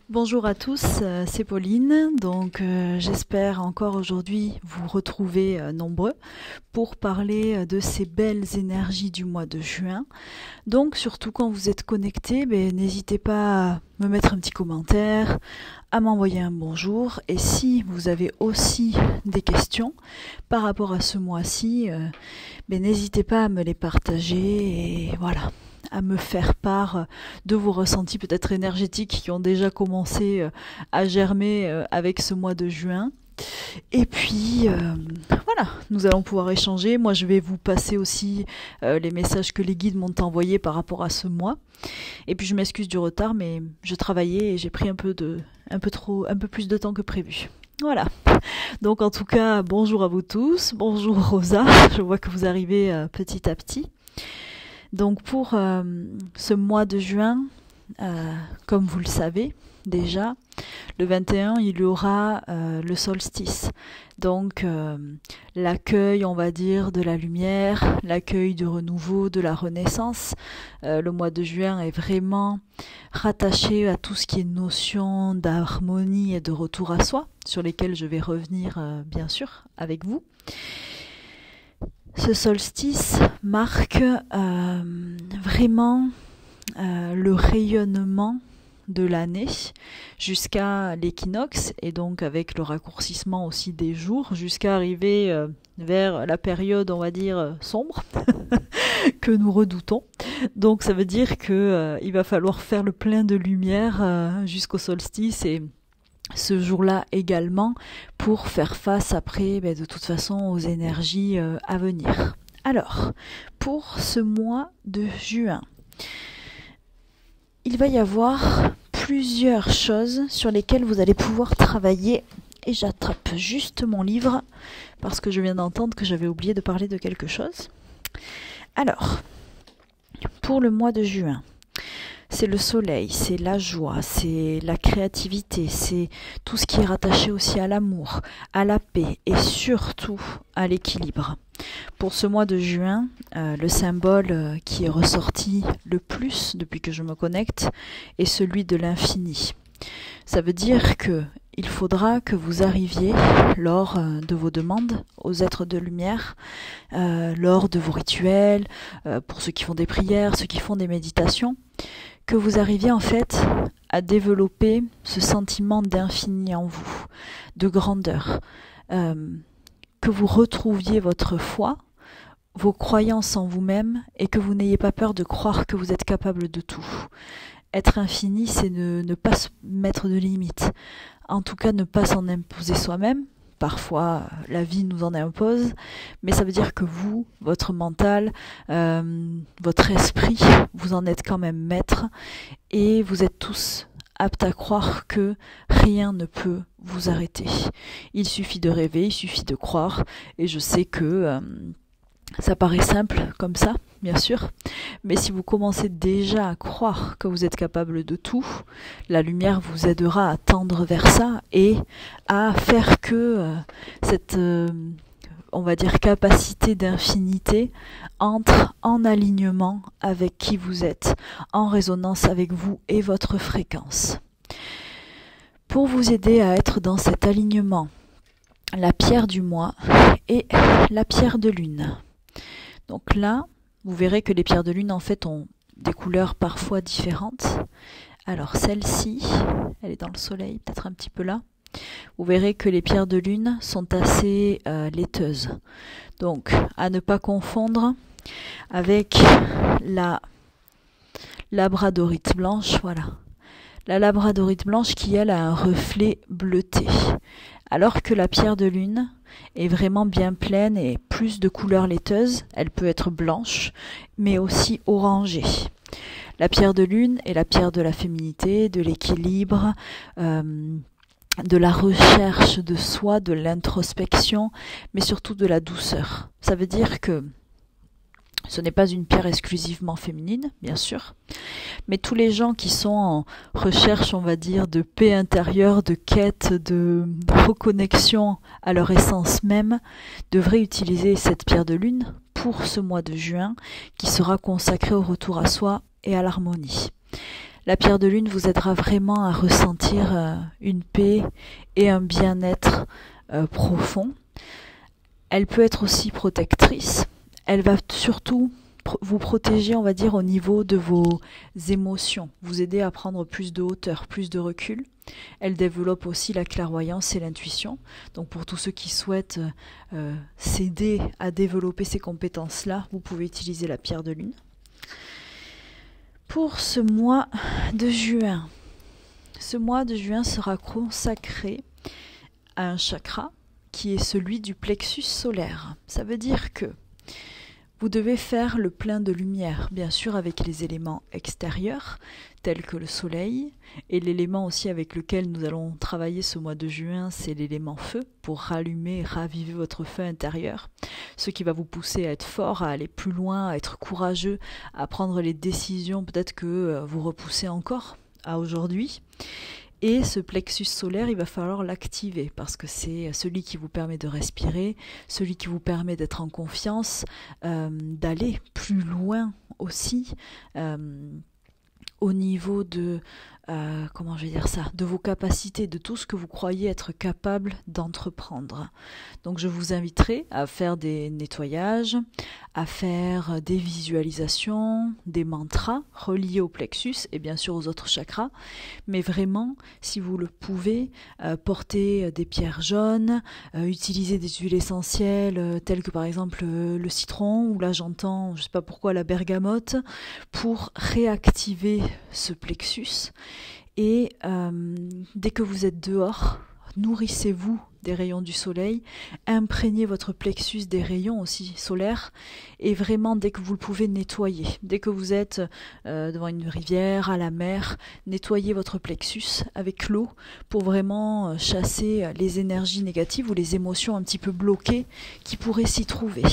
Bonjour à tous, c'est Pauline. J'espère encore aujourd'hui vous retrouver nombreux pour parler de ces belles énergies du mois de juin. Donc surtout quand vous êtes connectés, n'hésitez pas à me mettre un petit commentaire, à m'envoyer un bonjour. Et si vous avez aussi des questions par rapport à ce mois-ci, n'hésitez pas à me les partager et voilà, à me faire part de vos ressentis peut-être énergétiques qui ont déjà commencé à germer avec ce mois de juin. Et puis voilà, nous allons pouvoir échanger. Moi je vais vous passer aussi les messages que les guides m'ont envoyés par rapport à ce mois. Et puis je m'excuse du retard, mais je travaillais et j'ai pris un peu plus de temps que prévu. Voilà. Donc en tout cas, bonjour à vous tous. Bonjour Rosa. Je vois que vous arrivez petit à petit. Donc pour ce mois de juin, comme vous le savez déjà, le 21 il y aura le solstice. Donc l'accueil, on va dire, de la lumière, l'accueil du renouveau, de la renaissance. Le mois de juin est vraiment rattaché à tout ce qui est notion d'harmonie et de retour à soi, sur lesquels je vais revenir bien sûr avec vous. Ce solstice marque vraiment le rayonnement de l'année jusqu'à l'équinoxe et donc avec le raccourcissement aussi des jours jusqu'à arriver vers la période, on va dire, sombre que nous redoutons. Donc ça veut dire que il va falloir faire le plein de lumière jusqu'au solstice et ce jour-là également pour faire face après de toute façon aux énergies à venir. Alors, pour ce mois de juin, il va y avoir plusieurs choses sur lesquelles vous allez pouvoir travailler et j'attrape juste mon livre parce que je viens d'entendre que j'avais oublié de parler de quelque chose. Alors, pour le mois de juin, c'est le soleil, c'est la joie, c'est la créativité, c'est tout ce qui est rattaché aussi à l'amour, à la paix et surtout à l'équilibre. Pour ce mois de juin, le symbole qui est ressorti le plus depuis que je me connecte est celui de l'infini. Ça veut dire que il faudra que vous arriviez lors de vos demandes aux êtres de lumière, lors de vos rituels, pour ceux qui font des prières, ceux qui font des méditations, que vous arriviez en fait à développer ce sentiment d'infini en vous, de grandeur, que vous retrouviez votre foi, vos croyances en vous-même et que vous n'ayez pas peur de croire que vous êtes capable de tout. Être infini, c'est ne pas se mettre de limites, en tout cas ne pas s'en imposer soi-même. Parfois, la vie nous en impose, mais ça veut dire que vous, votre mental, votre esprit, vous en êtes quand même maître et vous êtes tous aptes à croire que rien ne peut vous arrêter. Il suffit de rêver, il suffit de croire et je sais que ça paraît simple comme ça, bien sûr, mais si vous commencez déjà à croire que vous êtes capable de tout, la lumière vous aidera à tendre vers ça et à faire que cette, on va dire, capacité d'infinité entre en alignement avec qui vous êtes, en résonance avec vous et votre fréquence. Pour vous aider à être dans cet alignement, la pierre du mois est la pierre de lune. Donc là, vous verrez que les pierres de lune en fait ont des couleurs parfois différentes. Alors celle-ci, elle est dans le soleil, peut-être un petit peu là. Vous verrez que les pierres de lune sont assez laiteuses. Donc à ne pas confondre avec la labradorite blanche, voilà. La labradorite blanche qui elle a un reflet bleuté. Alors que la pierre de lune est vraiment bien pleine et plus de couleurs laiteuses, elle peut être blanche, mais aussi orangée. La pierre de lune est la pierre de la féminité, de l'équilibre, de la recherche de soi, de l'introspection, mais surtout de la douceur. Ça veut dire que ce n'est pas une pierre exclusivement féminine, bien sûr, mais tous les gens qui sont en recherche, on va dire, de paix intérieure, de quête, de reconnexion à leur essence même, devraient utiliser cette pierre de lune pour ce mois de juin, qui sera consacré au retour à soi et à l'harmonie. La pierre de lune vous aidera vraiment à ressentir une paix et un bien-être profond. Elle peut être aussi protectrice. Elle va surtout vous protéger, on va dire, au niveau de vos émotions, vous aider à prendre plus de hauteur, plus de recul. Elle développe aussi la clairvoyance et l'intuition. Donc pour tous ceux qui souhaitent s'aider à développer ces compétences-là, vous pouvez utiliser la pierre de lune. Pour ce mois de juin sera consacré à un chakra qui est celui du plexus solaire. Ça veut dire que vous devez faire le plein de lumière, bien sûr avec les éléments extérieurs, tels que le soleil, et l'élément aussi avec lequel nous allons travailler ce mois de juin, c'est l'élément feu, pour rallumer et raviver votre feu intérieur, ce qui va vous pousser à être fort, à aller plus loin, à être courageux, à prendre les décisions peut-être que vous repoussez encore à aujourd'hui. Et ce plexus solaire, il va falloir l'activer parce que c'est celui qui vous permet de respirer, celui qui vous permet d'être en confiance, d'aller plus loin aussi au niveau de, comment je vais dire ça, de vos capacités, de tout ce que vous croyez être capable d'entreprendre. Donc je vous inviterai à faire des nettoyages, à faire des visualisations, des mantras reliés au plexus et bien sûr aux autres chakras, mais vraiment, si vous le pouvez, porter des pierres jaunes, utiliser des huiles essentielles telles que par exemple le citron, ou là j'entends, je ne sais pas pourquoi, la bergamote, pour réactiver ce plexus. Et dès que vous êtes dehors, nourrissez-vous des rayons du soleil, imprégnez votre plexus des rayons aussi solaires, et vraiment dès que vous le pouvez, nettoyer. Dès que vous êtes devant une rivière, à la mer, nettoyez votre plexus avec l'eau pour vraiment chasser les énergies négatives ou les émotions un petit peu bloquées qui pourraient s'y trouver.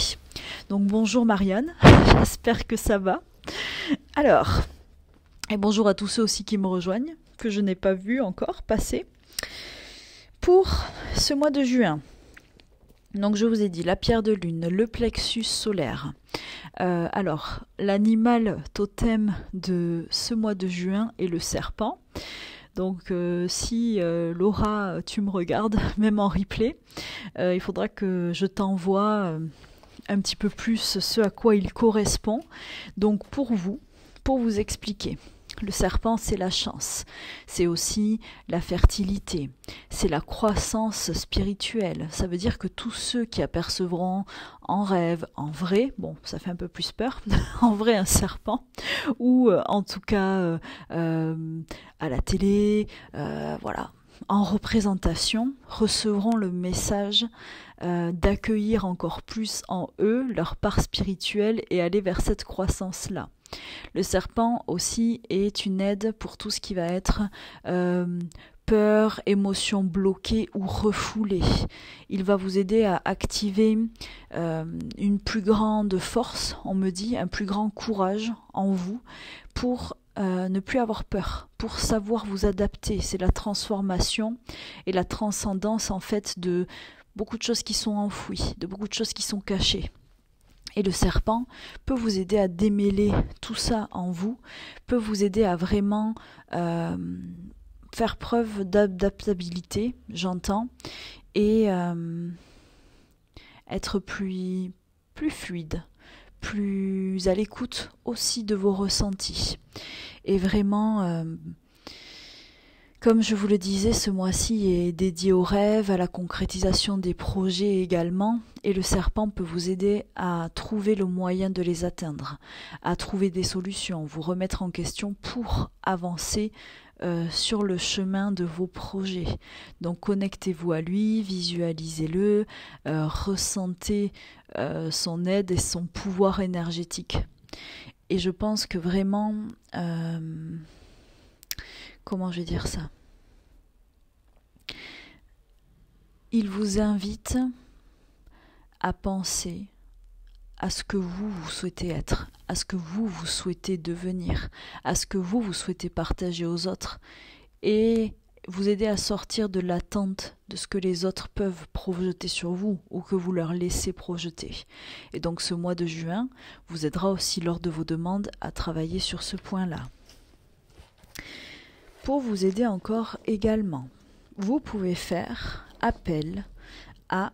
Donc bonjour Marianne, j'espère que ça va. Alors, et bonjour à tous ceux aussi qui me rejoignent, que je n'ai pas vu encore passer. Pour ce mois de juin, donc je vous ai dit la pierre de lune, le plexus solaire. Alors, l'animal totem de ce mois de juin est le serpent. Donc si Laura, tu me regardes, même en replay, il faudra que je t'envoie un petit peu plus ce à quoi il correspond. Donc pour vous expliquer. Le serpent, c'est la chance, c'est aussi la fertilité, c'est la croissance spirituelle. Ça veut dire que tous ceux qui apercevront en rêve, en vrai, bon, ça fait un peu plus peur, en vrai un serpent, ou en tout cas à la télé, voilà, en représentation, recevront le message d'accueillir encore plus en eux leur part spirituelle et aller vers cette croissance-là. Le serpent aussi est une aide pour tout ce qui va être peur, émotions bloquées ou refoulées. Il va vous aider à activer une plus grande force, on me dit, un plus grand courage en vous pour ne plus avoir peur, pour savoir vous adapter. C'est la transformation et la transcendance en fait de beaucoup de choses qui sont enfouies, de beaucoup de choses qui sont cachées. Et le serpent peut vous aider à démêler tout ça en vous, peut vous aider à vraiment faire preuve d'adaptabilité, j'entends, et être plus fluide, plus à l'écoute aussi de vos ressentis. Et vraiment, comme je vous le disais, ce mois-ci est dédié aux rêves, à la concrétisation des projets également, et le serpent peut vous aider à trouver le moyen de les atteindre, à trouver des solutions, vous remettre en question pour avancer sur le chemin de vos projets. Donc connectez-vous à lui, visualisez-le, ressentez son aide et son pouvoir énergétique. Et je pense que vraiment... comment je vais dire ça? Il vous invite à penser à ce que vous souhaitez être, à ce que vous souhaitez devenir, à ce que vous souhaitez partager aux autres, et vous aider à sortir de l'attente de ce que les autres peuvent projeter sur vous ou que vous leur laissez projeter. Et donc ce mois de juin vous aidera aussi lors de vos demandes à travailler sur ce point-là. Pour vous aider encore également, vous pouvez faire appel à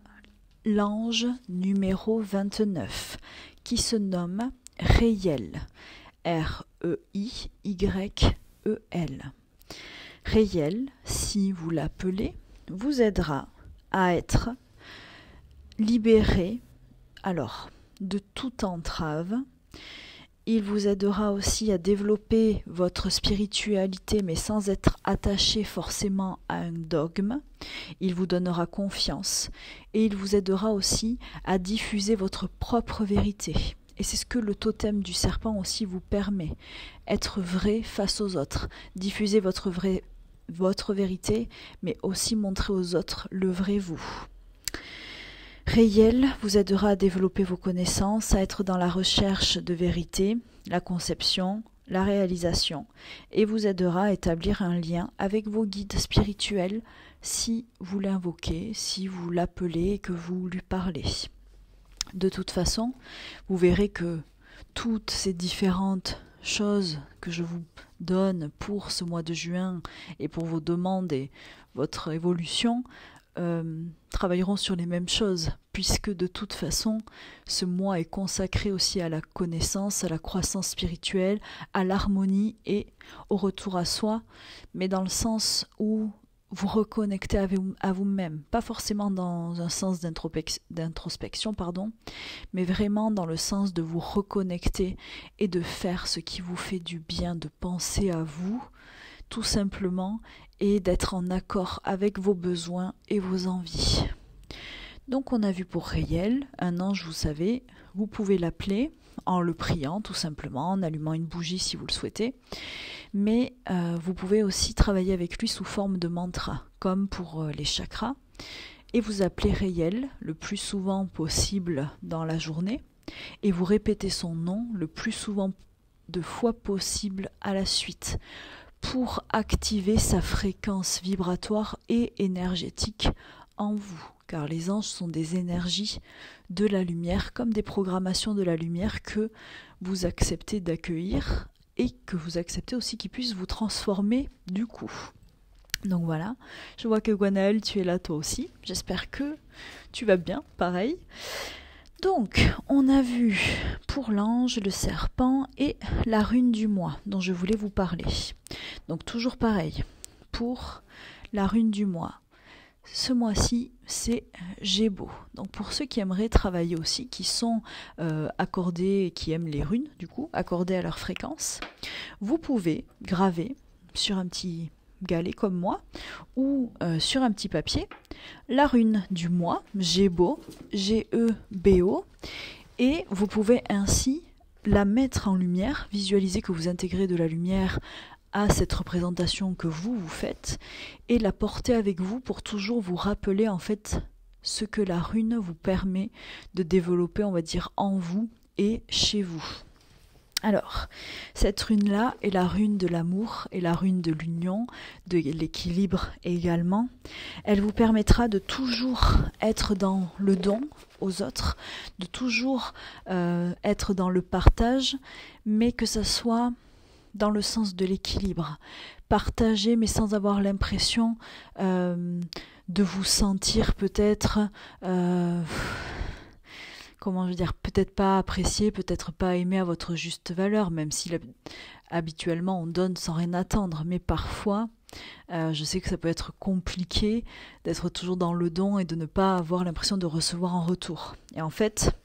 l'ange numéro 29 qui se nomme Raïel, R-E-I-Y-E-L. Raïel, si vous l'appelez, vous aidera à être libéré de toute entrave. Il vous aidera aussi à développer votre spiritualité, mais sans être attaché forcément à un dogme. Il vous donnera confiance et il vous aidera aussi à diffuser votre propre vérité. Et c'est ce que le totem du serpent aussi vous permet. Être vrai face aux autres, diffuser votre vérité, mais aussi montrer aux autres le vrai vous. Raïel vous aidera à développer vos connaissances, à être dans la recherche de vérité, la conception, la réalisation, et vous aidera à établir un lien avec vos guides spirituels si vous l'invoquez, si vous l'appelez et que vous lui parlez. De toute façon, vous verrez que toutes ces différentes choses que je vous donne pour ce mois de juin et pour vos demandes et votre évolution, travailleront sur les mêmes choses, puisque de toute façon, ce mois est consacré aussi à la connaissance, à la croissance spirituelle, à l'harmonie et au retour à soi, mais dans le sens où vous reconnectez à vous-même, pas forcément dans un sens d'introspection, mais vraiment dans le sens de vous reconnecter et de faire ce qui vous fait du bien, de penser à vous, tout simplement, et d'être en accord avec vos besoins et vos envies. Donc on a vu pour Raïel, un ange, vous savez, vous pouvez l'appeler en le priant tout simplement, en allumant une bougie si vous le souhaitez, mais vous pouvez aussi travailler avec lui sous forme de mantra, comme pour les chakras, et vous appelez Raïel le plus souvent possible dans la journée, et vous répétez son nom le plus souvent de fois possible à la suite, pour activer sa fréquence vibratoire et énergétique en vous, car les anges sont des énergies de la lumière, comme des programmations de la lumière que vous acceptez d'accueillir et que vous acceptez aussi qu'ils puissent vous transformer du coup. Donc voilà, je vois que Gwenaël, tu es là toi aussi, j'espère que tu vas bien, pareil. Donc, on a vu pour l'ange, le serpent et la rune du mois dont je voulais vous parler. Donc toujours pareil, pour la rune du mois, ce mois-ci c'est Gémeaux. Donc pour ceux qui aimeraient travailler aussi, qui sont accordés et qui aiment les runes, du coup, accordées à leur fréquence, vous pouvez graver sur un petit galet comme moi, ou sur un petit papier, la rune du mois, Gémeaux, G-E-B-O, et vous pouvez ainsi la mettre en lumière, visualiser que vous intégrez de la lumière à cette représentation que vous faites, et la porter avec vous pour toujours vous rappeler en fait ce que la rune vous permet de développer, on va dire, en vous et chez vous. Alors, cette rune-là est la rune de l'amour et la rune de l'union, de l'équilibre également. Elle vous permettra de toujours être dans le don aux autres, de toujours être dans le partage, mais que ça soit dans le sens de l'équilibre. Partager, mais sans avoir l'impression de vous sentir peut-être... peut-être pas apprécié, peut-être pas aimé à votre juste valeur, même si habituellement on donne sans rien attendre, mais parfois je sais que ça peut être compliqué d'être toujours dans le don et de ne pas avoir l'impression de recevoir en retour. Et en fait,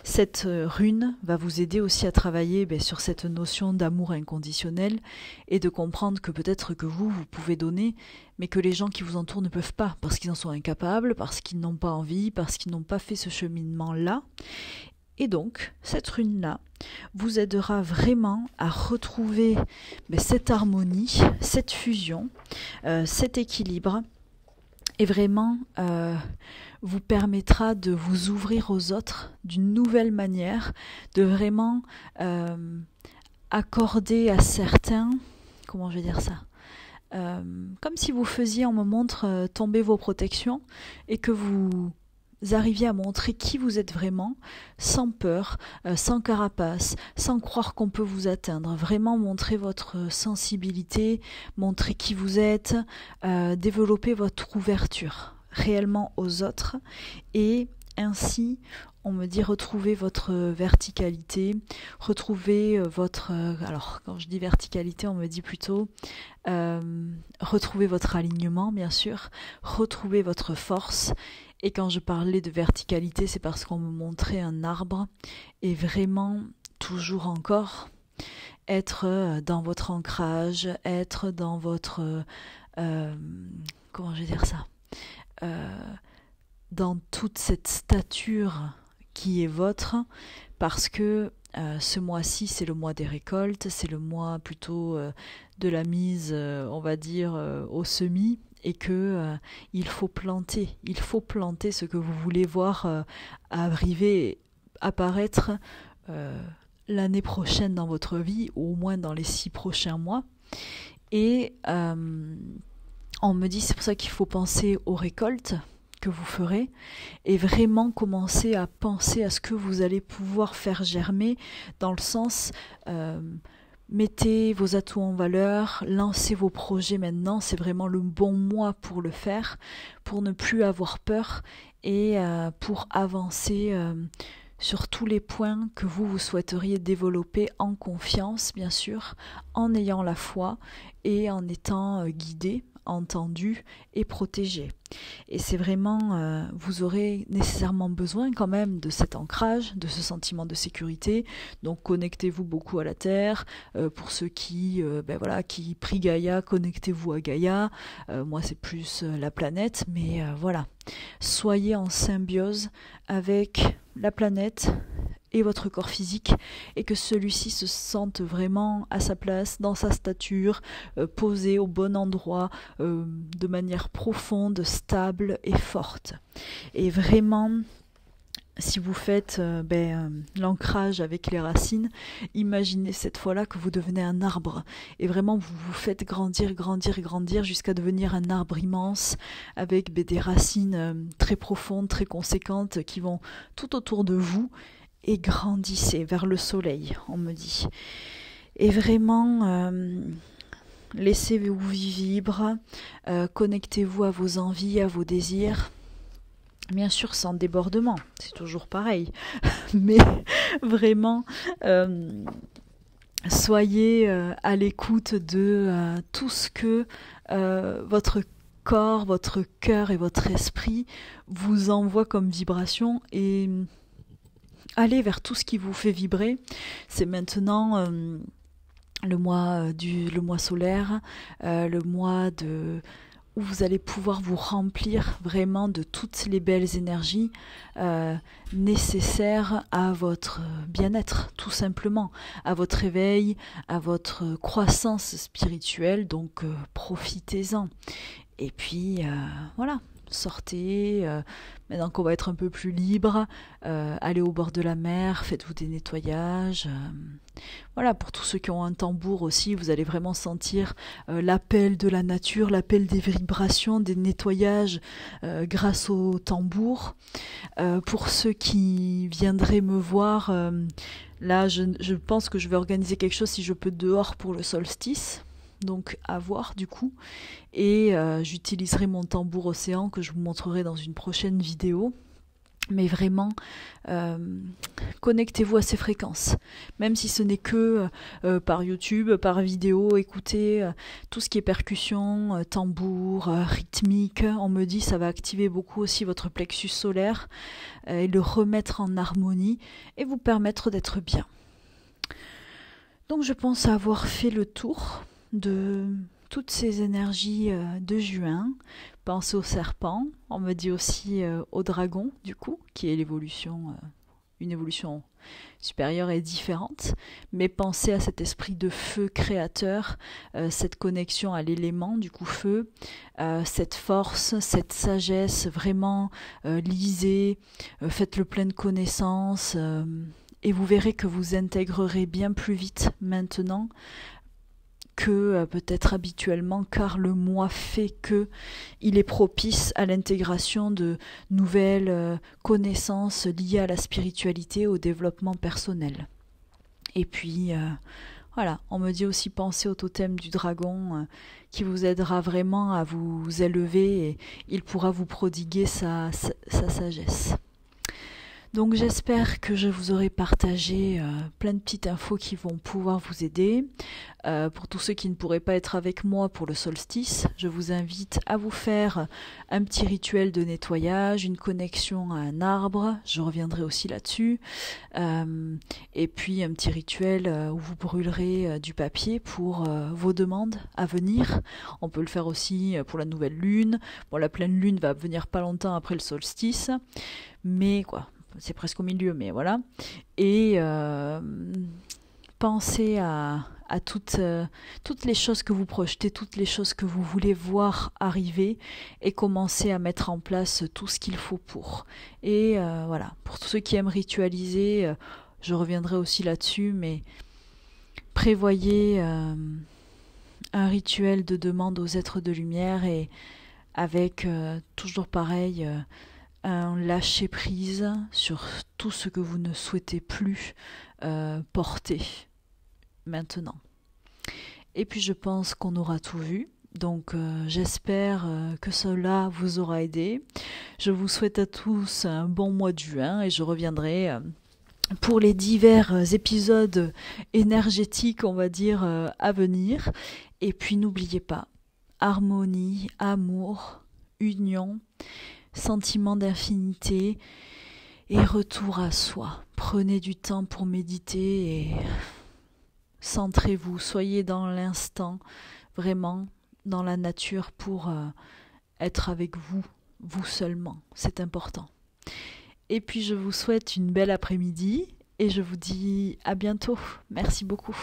cette rune va vous aider aussi à travailler sur cette notion d'amour inconditionnel et de comprendre que peut-être que vous pouvez donner, mais que les gens qui vous entourent ne peuvent pas, parce qu'ils en sont incapables, parce qu'ils n'ont pas envie, parce qu'ils n'ont pas fait ce cheminement-là. Et donc, cette rune-là vous aidera vraiment à retrouver cette harmonie, cette fusion, cet équilibre, et vraiment vous permettra de vous ouvrir aux autres d'une nouvelle manière, de vraiment accorder à certains, comment je vais dire ça, comme si vous faisiez, on me montre, tomber vos protections, et que vous arriviez à montrer qui vous êtes vraiment, sans peur, sans carapace, sans croire qu'on peut vous atteindre. Vraiment montrer votre sensibilité, montrer qui vous êtes, développer votre ouverture réellement aux autres, et ainsi, on me dit, retrouver votre verticalité, retrouver votre... alors, quand je dis verticalité, on me dit plutôt retrouver votre alignement, bien sûr, retrouver votre force. Et quand je parlais de verticalité, c'est parce qu'on me montrait un arbre, et vraiment, toujours encore, être dans votre ancrage, être dans votre... comment je vais dire ça, dans toute cette stature qui est vôtre, parce que ce mois-ci, c'est le mois des récoltes, c'est le mois plutôt de la mise, on va dire, au semis, et que il faut planter ce que vous voulez voir arriver, apparaître l'année prochaine dans votre vie, ou au moins dans les 6 prochains mois. Et on me dit, c'est pour ça qu'il faut penser aux récoltes que vous ferez, et vraiment commencer à penser à ce que vous allez pouvoir faire germer, dans le sens mettez vos atouts en valeur, lancez vos projets maintenant, c'est vraiment le bon mois pour le faire, pour ne plus avoir peur, et pour avancer sur tous les points que vous souhaiteriez développer en confiance, bien sûr, en ayant la foi et en étant guidé, entendu et protégé. Et c'est vraiment, vous aurez nécessairement besoin quand même de cet ancrage, de ce sentiment de sécurité. Donc connectez-vous beaucoup à la Terre. Pour ceux qui, qui prient Gaïa, connectez-vous à Gaïa. Moi c'est plus la planète, mais voilà. Soyez en symbiose avec la planète et votre corps physique, et que celui-ci se sente vraiment à sa place, dans sa stature, posé au bon endroit, de manière profonde, stable et forte. Et vraiment, si vous faites l'ancrage avec les racines, imaginez cette fois-là que vous devenez un arbre, et vraiment vous vous faites grandir, grandir, grandir jusqu'à devenir un arbre immense avec des racines très profondes, très conséquentes, qui vont tout autour de vous, et grandissez vers le soleil, on me dit. Et vraiment, laissez-vous vivre, connectez-vous à vos envies, à vos désirs. Bien sûr, sans débordement, c'est toujours pareil. Mais vraiment, soyez à l'écoute de tout ce que votre corps, votre cœur et votre esprit vous envoient comme vibration, et allez vers tout ce qui vous fait vibrer. C'est maintenant le mois solaire, le mois où vous allez pouvoir vous remplir vraiment de toutes les belles énergies nécessaires à votre bien-être, tout simplement, à votre éveil, à votre croissance spirituelle. Donc profitez-en. Et puis voilà. Sortez, maintenant qu'on va être un peu plus libre, allez au bord de la mer, faites-vous des nettoyages. Voilà, pour tous ceux qui ont un tambour aussi, vous allez vraiment sentir l'appel de la nature, l'appel des vibrations, des nettoyages grâce au tambour. Pour ceux qui viendraient me voir, là je pense que je vais organiser quelque chose si je peux dehors pour le solstice. Donc à voir du coup, et j'utiliserai mon tambour océan que je vous montrerai dans une prochaine vidéo. Mais vraiment, connectez-vous à ces fréquences, même si ce n'est que par YouTube, par vidéo. Écoutez tout ce qui est percussion, tambour, rythmique. On me dit ça va activer beaucoup aussi votre plexus solaire et le remettre en harmonie et vous permettre d'être bien. Donc je pense avoir fait le tour de toutes ces énergies de juin. Pensez au serpent, on me dit aussi au dragon du coup, qui est l'évolution, une évolution supérieure et différente, mais pensez à cet esprit de feu créateur, cette connexion à l'élément du coup feu, cette force, cette sagesse, vraiment lisez, faites le plein de connaissances, et vous verrez que vous intégrerez bien plus vite maintenant que peut-être habituellement, car le mois fait que il est propice à l'intégration de nouvelles connaissances liées à la spiritualité, au développement personnel. Et puis voilà, on me dit aussi penser au totem du dragon qui vous aidera vraiment à vous élever et il pourra vous prodiguer sa sagesse. Donc j'espère que je vous aurai partagé plein de petites infos qui vont pouvoir vous aider. Pour tous ceux qui ne pourraient pas être avec moi pour le solstice, je vous invite à vous faire un petit rituel de nettoyage, une connexion à un arbre, je reviendrai aussi là-dessus, et puis un petit rituel où vous brûlerez du papier pour vos demandes à venir. On peut le faire aussi pour la nouvelle lune. Bon, la pleine lune va venir pas longtemps après le solstice, mais quoi, c'est presque au milieu, mais voilà. Et pensez à toutes les choses que vous projetez, toutes les choses que vous voulez voir arriver et commencez à mettre en place tout ce qu'il faut pour. Et voilà, pour tous ceux qui aiment ritualiser, je reviendrai aussi là-dessus, mais prévoyez un rituel de demande aux êtres de lumière et avec toujours pareil, un lâcher prise sur tout ce que vous ne souhaitez plus porter maintenant. Et puis je pense qu'on aura tout vu. Donc j'espère que cela vous aura aidé. Je vous souhaite à tous un bon mois de juin et je reviendrai pour les divers épisodes énergétiques, on va dire, à venir. Et puis n'oubliez pas, harmonie, amour, union, sentiment d'infinité et retour à soi. Prenez du temps pour méditer et centrez-vous, soyez dans l'instant, vraiment dans la nature pour être avec vous, vous seulement, c'est important. Et puis je vous souhaite une belle après-midi et je vous dis à bientôt. Merci beaucoup.